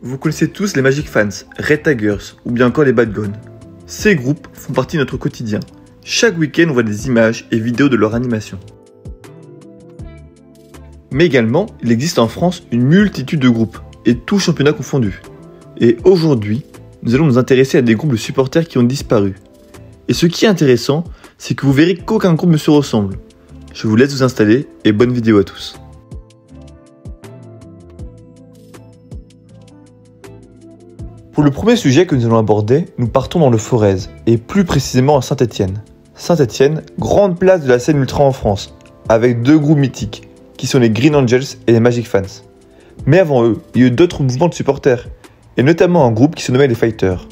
Vous connaissez tous les Magic Fans, Red Tigers ou bien encore les Bad Guns. Ces groupes font partie de notre quotidien. Chaque week-end, on voit des images et vidéos de leur animation. Mais également, il existe en France une multitude de groupes, et tous championnats confondus. Et aujourd'hui, nous allons nous intéresser à des groupes de supporters qui ont disparu. Et ce qui est intéressant, c'est que vous verrez qu'aucun groupe ne se ressemble. Je vous laisse vous installer et bonne vidéo à tous. Pour le premier sujet que nous allons aborder, nous partons dans le Forez, et plus précisément à Saint-Étienne. Saint-Étienne, grande place de la scène ultra en France, avec deux groupes mythiques, qui sont les Green Angels et les Magic Fans. Mais avant eux, il y a eu d'autres mouvements de supporters, et notamment un groupe qui se nommait les Fighters.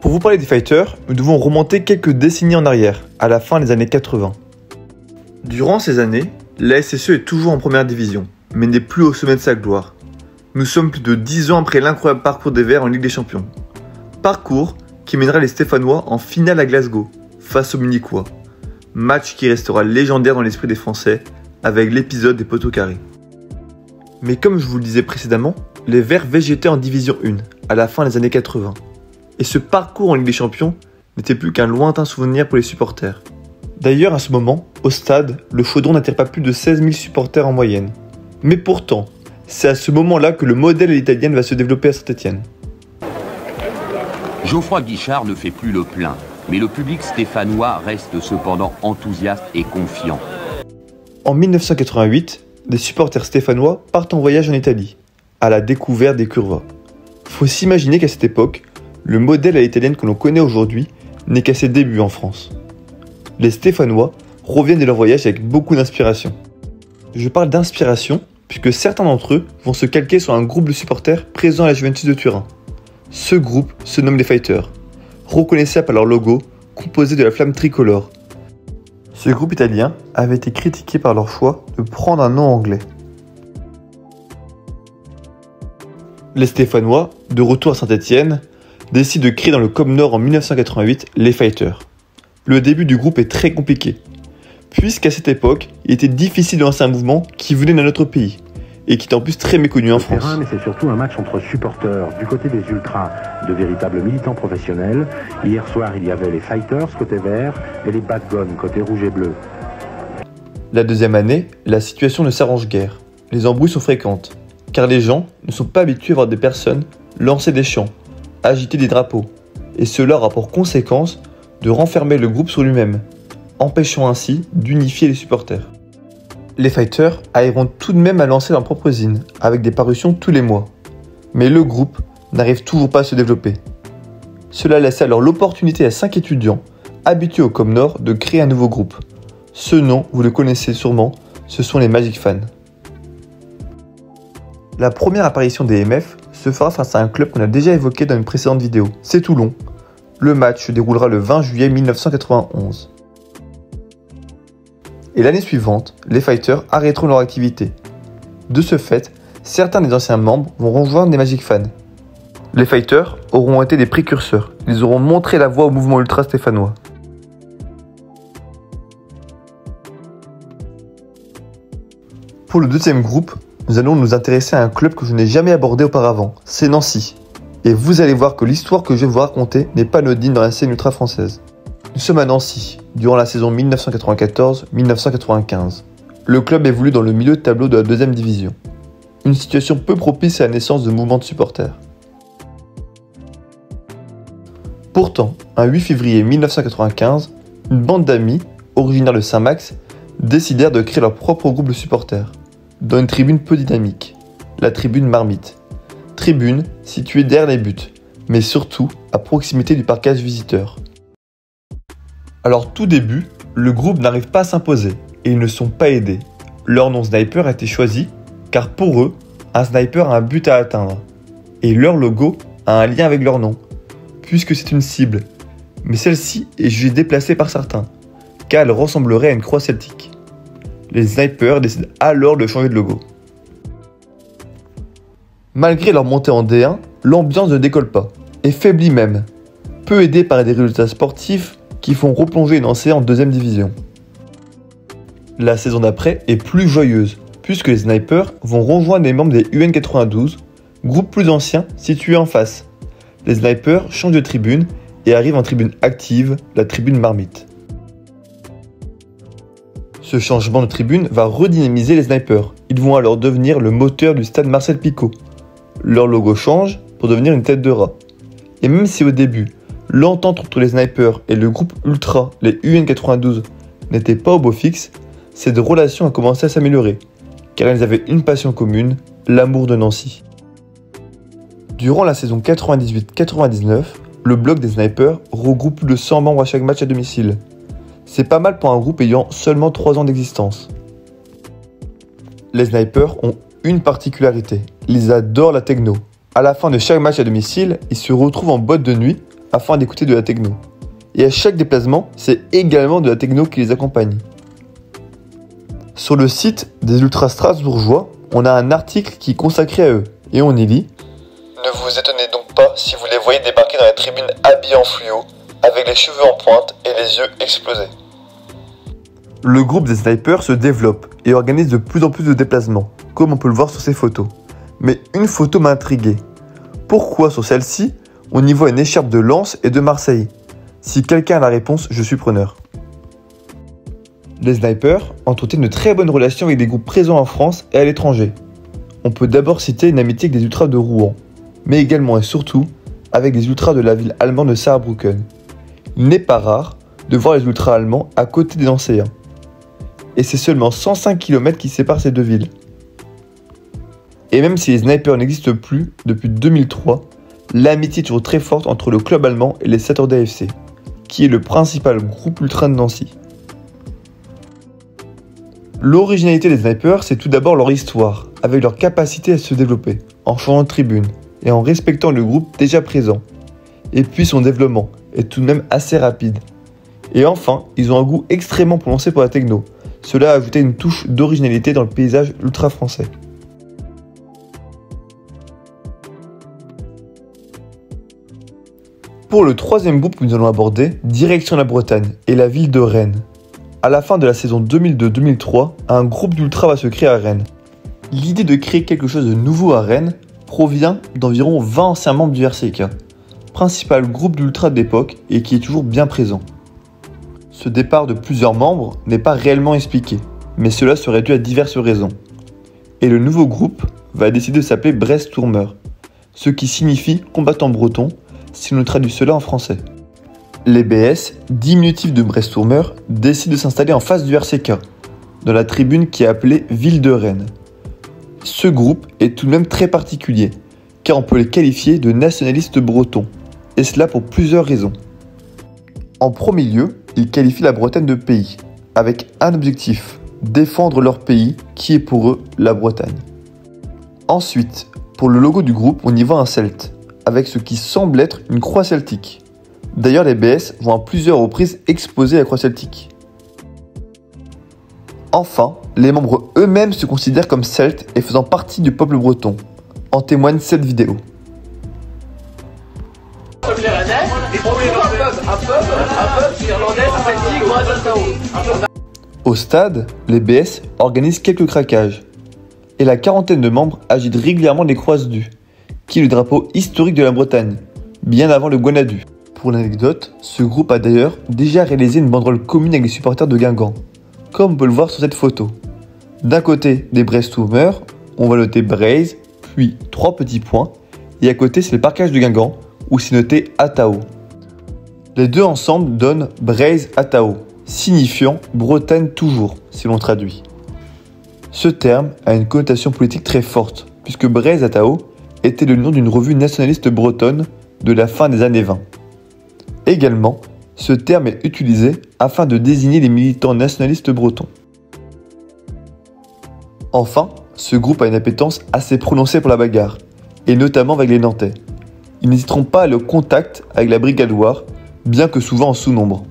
Pour vous parler des Fighters, nous devons remonter quelques décennies en arrière, à la fin des années 80. Durant ces années, la SSE est toujours en première division, mais n'est plus au sommet de sa gloire. Nous sommes plus de 10 ans après l'incroyable parcours des Verts en Ligue des Champions. Parcours qui mènera les Stéphanois en finale à Glasgow, face aux Munichois. Match qui restera légendaire dans l'esprit des Français, avec l'épisode des poteaux carrés. Mais comme je vous le disais précédemment, les Verts végétaient en Division 1, à la fin des années 80. Et ce parcours en Ligue des Champions n'était plus qu'un lointain souvenir pour les supporters. D'ailleurs, à ce moment, au stade, le Chaudron n'attire pas plus de 16 000 supporters en moyenne. Mais pourtant, c'est à ce moment-là que le modèle à l'italienne va se développer à Saint-Étienne. Geoffroy Guichard ne fait plus le plein, mais le public stéphanois reste cependant enthousiaste et confiant. En 1988, des supporters stéphanois partent en voyage en Italie, à la découverte des Curva. Faut s'imaginer qu'à cette époque, le modèle à l'italienne que l'on connaît aujourd'hui n'est qu'à ses débuts en France. Les Stéphanois reviennent de leur voyage avec beaucoup d'inspiration. Je parle d'inspiration puisque certains d'entre eux vont se calquer sur un groupe de supporters présent à la Juventus de Turin. Ce groupe se nomme les Fighters, reconnaissables par leur logo composé de la flamme tricolore. Ce groupe italien avait été critiqué par leur choix de prendre un nom anglais. Les Stéphanois, de retour à Saint-Étienne, décident de créer dans le Côme Nord en 1988 les Fighters. Le début du groupe est très compliqué, puisqu'à cette époque, il était difficile de lancer un mouvement qui venait d'un autre pays, et qui est en plus très méconnu en France. Mais c'est surtout un match entre supporters du côté des ultras, de véritables militants professionnels. Hier soir, il y avait les Fighters côté vert et les Bad Guns côté rouge et bleu. La deuxième année, la situation ne s'arrange guère. Les embrouilles sont fréquentes, car les gens ne sont pas habitués à voir des personnes lancer des chants, agiter des drapeaux, et cela aura pour conséquence de renfermer le groupe sur lui-même, empêchant ainsi d'unifier les supporters. Les Fighters arriveront tout de même à lancer leur propre zine, avec des parutions tous les mois. Mais le groupe n'arrive toujours pas à se développer. Cela laisse alors l'opportunité à 5 étudiants, habitués au Côme Nord, de créer un nouveau groupe. Ce nom, vous le connaissez sûrement, ce sont les Magic Fans. La première apparition des MF se fera face à un club qu'on a déjà évoqué dans une précédente vidéo, c'est Toulon. Le match se déroulera le 20 juillet 1991. Et l'année suivante, les Fighters arrêteront leur activité. De ce fait, certains des anciens membres vont rejoindre les Magic Fans. Les Fighters auront été des précurseurs, ils auront montré la voie au mouvement ultra stéphanois. Pour le deuxième groupe, nous allons nous intéresser à un club que je n'ai jamais abordé auparavant, c'est Nancy. Et vous allez voir que l'histoire que je vais vous raconter n'est pas anodine dans la scène ultra française. Nous sommes à Nancy, durant la saison 1994-1995. Le club évolue dans le milieu de tableau de la deuxième division. Une situation peu propice à la naissance de mouvements de supporters. Pourtant, un 8 février 1995, une bande d'amis, originaires de Saint-Max, décidèrent de créer leur propre groupe de supporters, dans une tribune peu dynamique, la tribune Marmite. Tribune située derrière les buts, mais surtout à proximité du parcage visiteur. Alors tout début, le groupe n'arrive pas à s'imposer et ils ne sont pas aidés. Leur nom sniper a été choisi car pour eux, un sniper a un but à atteindre. Et leur logo a un lien avec leur nom, puisque c'est une cible. Mais celle-ci est jugée déplacée par certains, car elle ressemblerait à une croix celtique. Les snipers décident alors de changer de logo. Malgré leur montée en D1, l'ambiance ne décolle pas, et faiblit même, peu aidée par des résultats sportifs qui font replonger Nancy en deuxième division. La saison d'après est plus joyeuse, puisque les snipers vont rejoindre les membres des UN-92, groupe plus ancien situé en face. Les snipers changent de tribune et arrivent en tribune active, la tribune marmite. Ce changement de tribune va redynamiser les snipers. Ils vont alors devenir le moteur du stade Marcel Picot. Leur logo change pour devenir une tête de rat. Et même si au début, l'entente entre les snipers et le groupe ultra, les UN-92, n'était pas au beau fixe, cette relation a commencé à s'améliorer, car ils avaient une passion commune, l'amour de Nancy. Durant la saison 98-99, le bloc des snipers regroupe plus de 100 membres à chaque match à domicile. C'est pas mal pour un groupe ayant seulement 3 ans d'existence. Les snipers ont une particularité, ils adorent la techno. À la fin de chaque match à domicile, ils se retrouvent en boîte de nuit afin d'écouter de la techno. Et à chaque déplacement, c'est également de la techno qui les accompagne. Sur le site des Ultras strasbourgeois, on a un article qui est consacré à eux, et on y lit « Ne vous étonnez donc pas si vous les voyez débarquer dans la tribune habillés en fluo, avec les cheveux en pointe et les yeux explosés. » Le groupe des snipers se développe et organise de plus en plus de déplacements, comme on peut le voir sur ces photos. Mais une photo m'a intrigué. Pourquoi sur celle-ci, on y voit une écharpe de Lens et de Marseille? Si quelqu'un a la réponse, je suis preneur. Les snipers entretiennent de très bonnes relations avec des groupes présents en France et à l'étranger. On peut d'abord citer une amitié avec des ultras de Rouen, mais également et surtout avec des ultras de la ville allemande de Saarbrücken. Il n'est pas rare de voir les ultras allemands à côté des Nancéens. Et c'est seulement 105 km qui séparent ces deux villes. Et même si les snipers n'existent plus depuis 2003, l'amitié est toujours très forte entre le club allemand et les Saturday FC, qui est le principal groupe ultra de Nancy. L'originalité des snipers, c'est tout d'abord leur histoire, avec leur capacité à se développer, en changeant de tribune, et en respectant le groupe déjà présent. Et puis son développement est tout de même assez rapide. Et enfin, ils ont un goût extrêmement prononcé pour la techno. Cela a ajouté une touche d'originalité dans le paysage ultra français. Pour le troisième groupe que nous allons aborder, direction la Bretagne et la ville de Rennes. À la fin de la saison 2002-2003, un groupe d'ultra va se créer à Rennes. L'idée de créer quelque chose de nouveau à Rennes provient d'environ 20 anciens membres du RCK, principal groupe d'ultra de l'époque et qui est toujours bien présent. Ce départ de plusieurs membres n'est pas réellement expliqué, mais cela serait dû à diverses raisons. Et le nouveau groupe va décider de s'appeler Brest-Tourmeur, ce qui signifie combattant breton si l'on traduit cela en français. Les BS, diminutifs de Brest-Tourmeur, décident de s'installer en face du RCK, dans la tribune qui est appelée Ville de Rennes. Ce groupe est tout de même très particulier, car on peut les qualifier de nationalistes bretons, et cela pour plusieurs raisons. En premier lieu, ils qualifient la Bretagne de pays, avec un objectif, défendre leur pays, qui est pour eux la Bretagne. Ensuite, pour le logo du groupe, on y voit un celte, avec ce qui semble être une croix celtique. D'ailleurs, les BS vont à plusieurs reprises exposer la croix celtique. Enfin, les membres eux-mêmes se considèrent comme celtes et faisant partie du peuple breton. En témoigne cette vidéo. Au stade, les BS organisent quelques craquages. Et la quarantaine de membres agitent régulièrement les croix dues, qui est le drapeau historique de la Bretagne, bien avant le Guanadu. Pour l'anecdote, ce groupe a d'ailleurs déjà réalisé une banderole commune avec les supporters de Guingamp, comme on peut le voir sur cette photo. D'un côté des Brest-Tourmeur, on va noter Braise, puis 3 petits points, et à côté c'est le parcage de Guingamp, où c'est noté Atao. Les deux ensemble donnent Braise Atao, signifiant Bretagne toujours, si l'on traduit. Ce terme a une connotation politique très forte, puisque Braise Atao était le nom d'une revue nationaliste bretonne de la fin des années 20. Également, ce terme est utilisé afin de désigner les militants nationalistes bretons. Enfin, ce groupe a une appétence assez prononcée pour la bagarre, et notamment avec les Nantais. Ils n'hésiteront pas à aller au contact avec la Brigade Loire, bien que souvent en sous-nombre.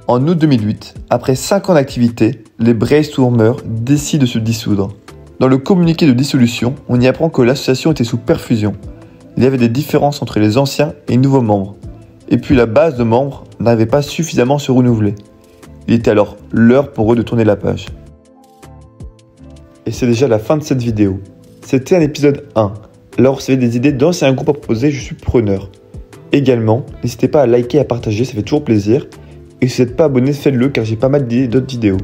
En août 2008, après 5 ans d'activité, les Brest-Tourmeur décident de se dissoudre. Dans le communiqué de dissolution, on y apprend que l'association était sous perfusion. Il y avait des différences entre les anciens et les nouveaux membres, Et puis la base de membres n'arrivait pas suffisamment à se renouveler. Il était alors l'heure pour eux de tourner la page. Et c'est déjà la fin de cette vidéo. C'était un épisode 1. Là, vous avez des idées d'anciens groupes à proposer, je suis preneur. Également, n'hésitez pas à liker et à partager, ça fait toujours plaisir. Et si vous n'êtes pas abonné, faites-le car j'ai pas mal d'idées d'autres vidéos.